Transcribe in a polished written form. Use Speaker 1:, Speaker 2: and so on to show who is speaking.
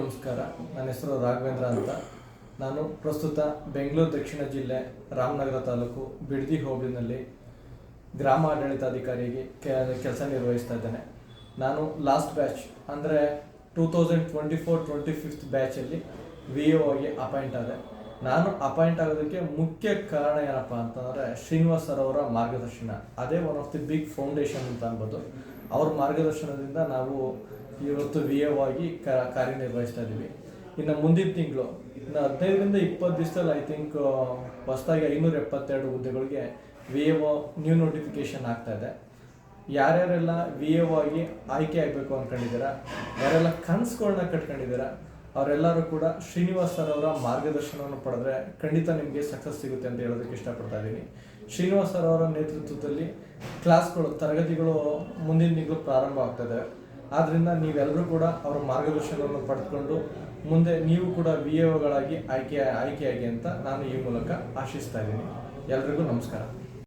Speaker 1: ನಮಸ್ಕಾರ. ನನ್ನ ಹೆಸರು ರಾಘವೇಂದ್ರ ಅಂತ. ನಾನು ಪ್ರಸ್ತುತ ಬೆಂಗಳೂರು ದಕ್ಷಿಣ ಜಿಲ್ಲೆ ರಾಮನಗರ ತಾಲೂಕು ಬಿಡದಿ ಹೋಬಳಿನಲ್ಲಿ ಗ್ರಾಮ ಆಡಳಿತಾಧಿಕಾರಿಯಾಗಿ ಕೆಲಸ ನಿರ್ವಹಿಸ್ತಾ ಇದ್ದೇನೆ. ನಾನು ಲಾಸ್ಟ್ ಬ್ಯಾಚ್ ಅಂದರೆ 2024-25 ಬ್ಯಾಚಲ್ಲಿ VO ಆಗಿ ಅಪಾಯಿಂಟ್ ಆದೆ. ನಾನು ಅಪಾಯಿಂಟ್ ಆಗೋದಕ್ಕೆ ಮುಖ್ಯ ಕಾರಣ ಏನಪ್ಪ ಅಂತಂದರೆ ಶ್ರೀನಿವಾಸ್ ಸರ್ ಅವರ ಮಾರ್ಗದರ್ಶನ. ಅದೇ one of the big foundation ಅಂತ ಅನ್ಬೋದು. ಅವ್ರ ಮಾರ್ಗದರ್ಶನದಿಂದ ನಾವು ಇವತ್ತು VO ಆಗಿ ಕಾರ್ಯನಿರ್ವಹಿಸ್ತಾ ಇದ್ದೀವಿ. ಇನ್ನು ಮುಂದಿನ ತಿಂಗಳು ಇನ್ನು 15-20 ದಿವಸದಲ್ಲಿ ಐ ಥಿಂಕ್ ಹೊಸದಾಗಿ 572 ಹುದ್ದೆಗಳಿಗೆ VO ನ್ಯೂ ನೋಟಿಫಿಕೇಶನ್ ಆಗ್ತಾ ಇದೆ. ಯಾರ್ಯಾರೆಲ್ಲ VO ಆಗಿ ಆಯ್ಕೆ ಆಗಬೇಕು ಅಂದ್ಕೊಂಡಿದ್ದೀರಾ, ಯಾರೆಲ್ಲ ಕನಸುಗಳನ್ನ ಕಟ್ಕೊಂಡಿದ್ದೀರಾ, ಅವರೆಲ್ಲರೂ ಕೂಡ ಶ್ರೀನಿವಾಸ್ ಸರ್ ಅವರ ಮಾರ್ಗದರ್ಶನವನ್ನು ಪಡೆದ್ರೆ ಖಂಡಿತ ನಿಮಗೆ ಸಕ್ಸಸ್ ಸಿಗುತ್ತೆ ಅಂತ ಹೇಳೋದಕ್ಕೆ ಇಷ್ಟಪಡ್ತಾ ಇದ್ದೀನಿ. ಶ್ರೀನಿವಾಸ್ ಸರ್ ಅವರ ನೇತೃತ್ವದಲ್ಲಿ ತರಗತಿಗಳು ಮುಂದಿನ ತಿಂಗಳು ಪ್ರಾರಂಭ ಆಗ್ತದೆ. ಆದ್ದರಿಂದ ನೀವೆಲ್ಲರೂ ಕೂಡ ಅವರ ಮಾರ್ಗದರ್ಶನವನ್ನು ಪಡೆದುಕೊಂಡು ಮುಂದೆ ನೀವು ಕೂಡ VOಗಳಾಗಿ ಆಯ್ಕೆಯಾಗಿ ಅಂತ ನಾನು ಈ ಮೂಲಕ ಆಶಿಸ್ತಾ ಇದ್ದೀನಿ. ಎಲ್ರಿಗೂ ನಮಸ್ಕಾರ.